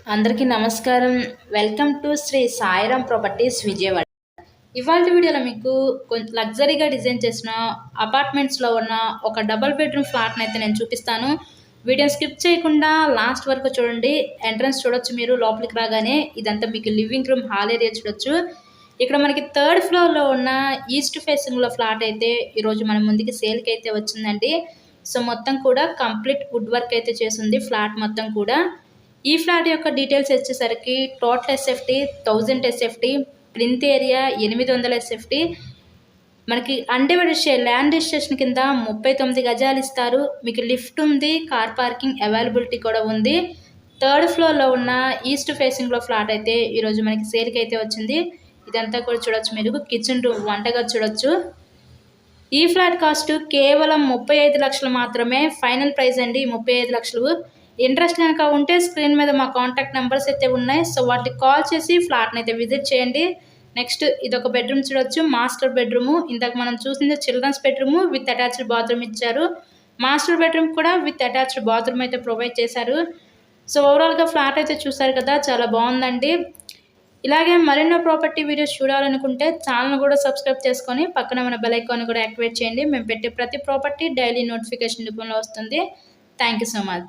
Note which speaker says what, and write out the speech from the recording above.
Speaker 1: అందరికీ నమస్కారం. Welcome to Shri Sairam properties Vijayawada. ఇవాళ వీడియోలో మీకు కొంచెం లగ్జరీగా డిజైన్ చేసిన అపార్ట్మెంట్స్లో ఉన్న ఒక డబుల్ బెడ్రూమ్ ఫ్లాట్ని అయితే నేను చూపిస్తాను. వీడియో స్కిప్ చేయకుండా లాస్ట్ వరకు చూడండి. ఎంట్రన్స్ చూడొచ్చు, మీరు లోపలికి రాగానే ఇదంతా మీకు లివింగ్ రూమ్, హాల్ ఏరియా చూడొచ్చు. ఇక్కడ మనకి థర్డ్ ఫ్లోర్లో ఉన్న ఈస్ట్ ఫేసింగ్లో ఫ్లాట్ అయితే ఈరోజు మన ముందుకి సేల్కి అయితే వచ్చిందండి. సో మొత్తం కూడా కంప్లీట్ వుడ్ వర్క్ అయితే చేసింది ఫ్లాట్ మొత్తం కూడా. ఈ ఫ్లాట్ యొక్క డీటెయిల్స్ వచ్చేసరికి total SFT 1000 SFT, plinth area 800 SFT, మనకి అన్డివైడెడ్ ల్యాండ్ రిజిస్ట్రేషన్ కింద 39 గజాలు ఇస్తారు. మీకు లిఫ్ట్ ఉంది, కార్ పార్కింగ్ అవైలబిలిటీ కూడా ఉంది. థర్డ్ ఫ్లోర్లో ఉన్న ఈస్ట్ ఫేసింగ్లో ఫ్లాట్ అయితే ఈరోజు మనకి సేల్కి అయితే వచ్చింది. ఇదంతా కూడా చూడొచ్చు, మీరు కిచెన్ రూమ్, వంటగది చూడొచ్చు. ఈ ఫ్లాట్ కాస్ట్ కేవలం 35 లక్షలు మాత్రమే ఫైనల్ ప్రైస్ అండి, 35 లక్షలు. ఇంట్రెస్ట్ కనుక ఉంటే స్క్రీన్ మీద మా కాంటాక్ట్ నెంబర్స్ అయితే ఉన్నాయి. సో వాటికి కాల్ చేసి ఫ్లాట్ని అయితే విజిట్ చేయండి. నెక్స్ట్ ఇదొక బెడ్రూమ్ చూడొచ్చు, మాస్టర్ బెడ్రూము. ఇందాక మనం చూసింది children's bedroom with attached bathroom ఇచ్చారు. మాస్టర్ బెడ్రూమ్ కూడా విత్ అటాచ్డ్ బాత్రూమ్ అయితే ప్రొవైడ్ చేశారు. సో ఓవరాల్గా ఫ్లాట్ అయితే చూసారు కదా, చాలా బాగుందండి. ఇలాగే మరెన్నో ప్రాపర్టీ వీడియోస్ చూడాలనుకుంటే ఛానల్ కూడా సబ్స్క్రైబ్ చేసుకొని పక్కన ఉన్న బెల్ ఐకాన్ కూడా యాక్టివేట్ చేయండి. మేము పెట్టే ప్రతి ప్రాపర్టీ డైలీ నోటిఫికేషన్ రూపంలో వస్తుంది. Thank you so much.